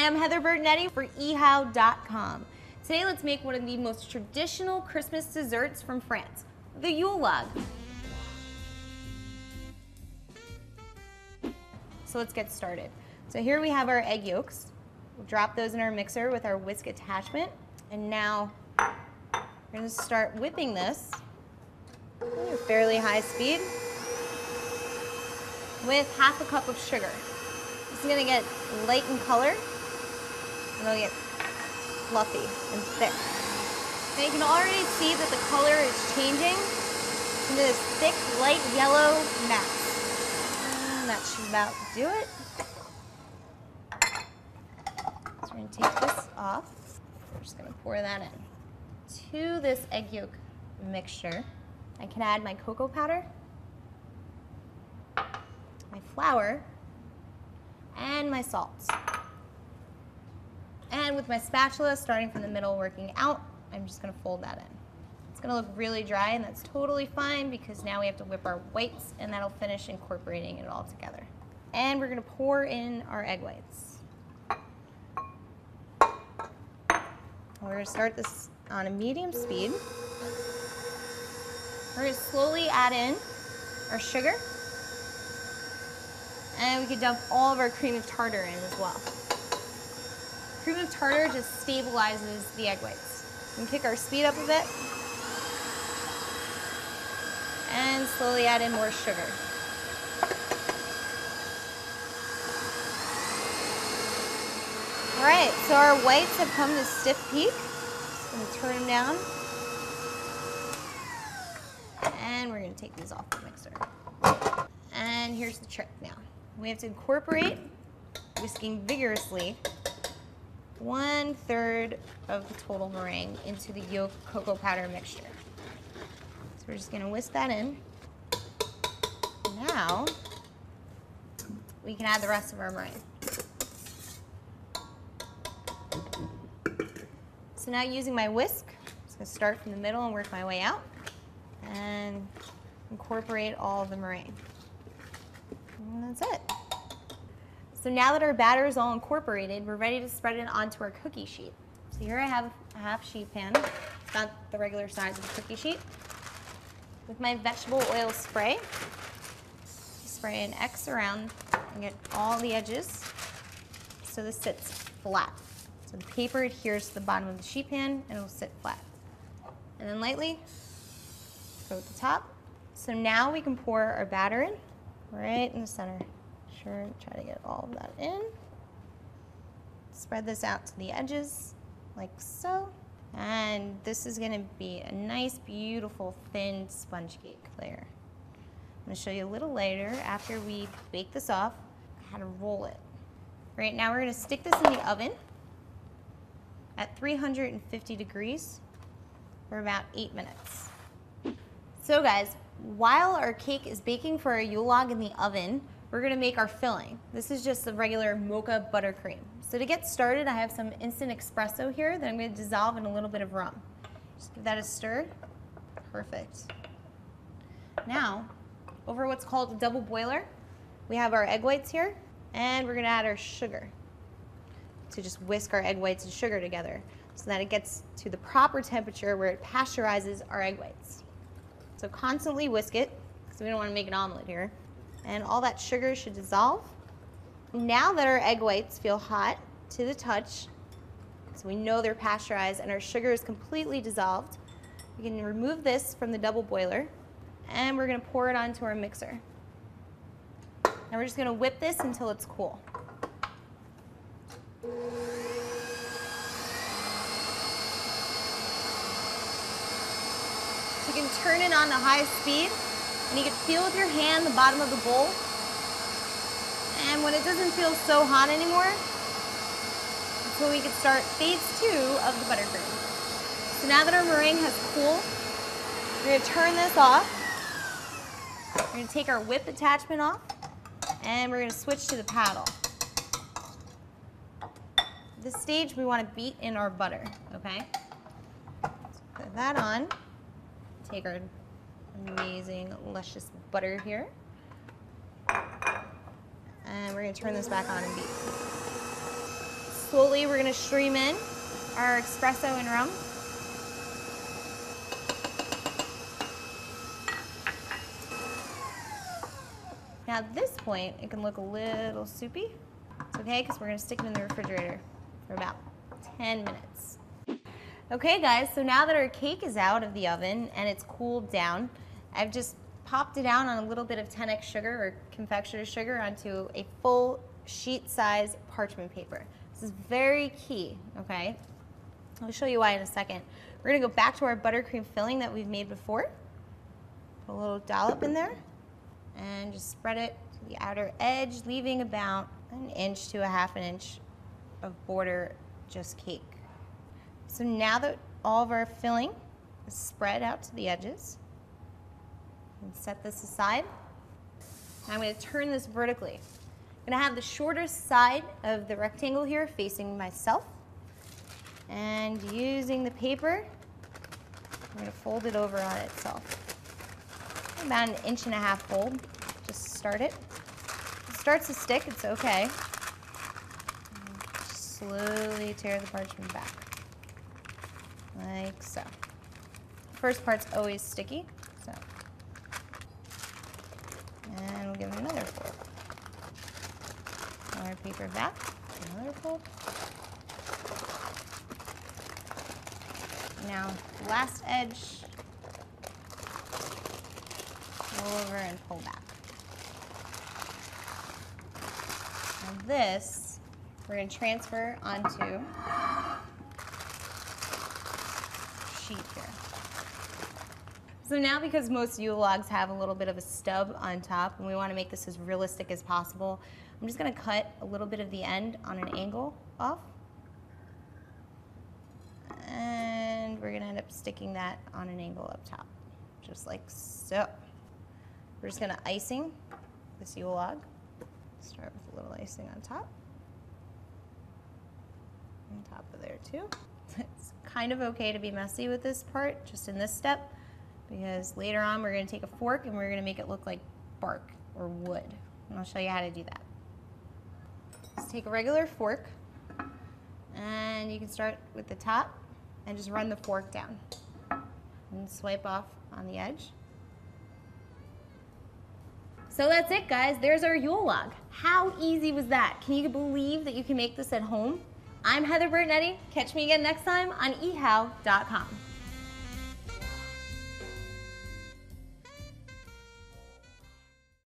Hi, I'm Heather Bertinetti for ehow.com. Today let's make one of the most traditional Christmas desserts from France, the Yule log. So let's get started. So here we have our egg yolks. We'll drop those in our mixer with our whisk attachment. And now we're going to start whipping this at a fairly high speed with half a cup of sugar. This is going to get light in color and it'll get fluffy and thick. Now you can already see that the color is changing into this thick, light yellow mass. And that should about do it. So we're going to take this off. We're just going to pour that in. To this egg yolk mixture, I can add my cocoa powder, my flour, and my salt. And with my spatula, starting from the middle, working out, I'm just going to fold that in. It's going to look really dry, and that's totally fine because now we have to whip our whites, and that'll finish incorporating it all together. And we're going to pour in our egg whites. We're going to start this on a medium speed. We're going to slowly add in our sugar. And we can dump all of our cream of tartar in as well. Cream of tartar just stabilizes the egg whites. We can kick our speed up a bit. And slowly add in more sugar. All right, so our whites have come to stiff peak. Just gonna turn them down. And we're gonna take these off the mixer. And here's the trick now. We have to incorporate, whisking vigorously, 1/3 of the total meringue into the yolk cocoa powder mixture. So we're just gonna whisk that in. Now, we can add the rest of our meringue. So now using my whisk, I'm just gonna start from the middle and work my way out and incorporate all of the meringue. And that's it. So now that our batter is all incorporated, we're ready to spread it onto our cookie sheet. So here I have a half sheet pan, about the regular size of a cookie sheet. With my vegetable oil spray, spray an X around and get all the edges so this sits flat. So the paper adheres to the bottom of the sheet pan and it will sit flat. And then lightly go at the top. So now we can pour our batter in right in the center. Sure, try to get all of that in. Spread this out to the edges like so. And this is gonna be a nice, beautiful, thin sponge cake layer. I'm gonna show you a little later after we bake this off, how to roll it. Right now we're gonna stick this in the oven at 350 degrees for about 8 minutes. So guys, while our cake is baking for our Yule log in the oven, we're gonna make our filling. This is just the regular mocha buttercream. So to get started, I have some instant espresso here that I'm gonna dissolve in a little bit of rum. Just give that a stir. Perfect. Now, over what's called a double boiler, we have our egg whites here, and we're gonna add our sugar. To just whisk our egg whites and sugar together so that it gets to the proper temperature where it pasteurizes our egg whites. So constantly whisk it, because we don't want to make an omelet here. And all that sugar should dissolve. Now that our egg whites feel hot to the touch, so we know they're pasteurized and our sugar is completely dissolved, we can remove this from the double boiler and we're going to pour it onto our mixer. And we're just going to whip this until it's cool. So you can turn it on to high speed, and you can feel with your hand the bottom of the bowl. And when it doesn't feel so hot anymore, that's when we can start phase 2 of the buttercream. So now that our meringue has cooled, we're going to turn this off. We're going to take our whip attachment off, and we're going to switch to the paddle. At this stage, we want to beat in our butter, okay? So put that on. Take our amazing, luscious butter here. And we're going to turn this back on and beat. slowly we're gonna stream in our espresso and rum. Now at this point, it can look a little soupy. It's okay, because we're gonna stick it in the refrigerator for about 10 minutes. Okay guys, so now that our cake is out of the oven and it's cooled down, I've just popped it down on a little bit of 10x sugar or confectioner's sugar onto a full sheet size parchment paper. This is very key, okay? I'll show you why in a second. We're gonna go back to our buttercream filling that we've made before. Put a little dollop in there and just spread it to the outer edge, leaving about 1 inch to 1/2 inch of border, just cake. So now that all of our filling is spread out to the edges, and set this aside. Now I'm going to turn this vertically. I'm going to have the shorter side of the rectangle here facing myself, and using the paper, I'm going to fold it over on itself. About 1.5 inch fold. Just start it. If it starts to stick, it's okay. Just slowly tear the parchment back. Like so. First part's always sticky, so. And we'll give it another fold. Pull our paper back, another fold. Now, last edge, roll over and pull back. Now this, we're going to transfer onto sheet here. So now, because most Yule logs have a little bit of a stub on top and we want to make this as realistic as possible, I'm just going to cut a little bit of the end on an angle off. And we're going to end up sticking that on an angle up top, just like so. We're just going to icing this Yule log. Start with a little icing on top. On top of there too. It's kind of okay to be messy with this part, just in this step, because later on we're going to take a fork and we're going to make it look like bark or wood. And I'll show you how to do that. Just take a regular fork, and you can start with the top and just run the fork down and swipe off on the edge. So that's it, guys. There's our Yule log. How easy was that? Can you believe that you can make this at home? I'm Heather Bertinetti. Catch me again next time on ehow.com.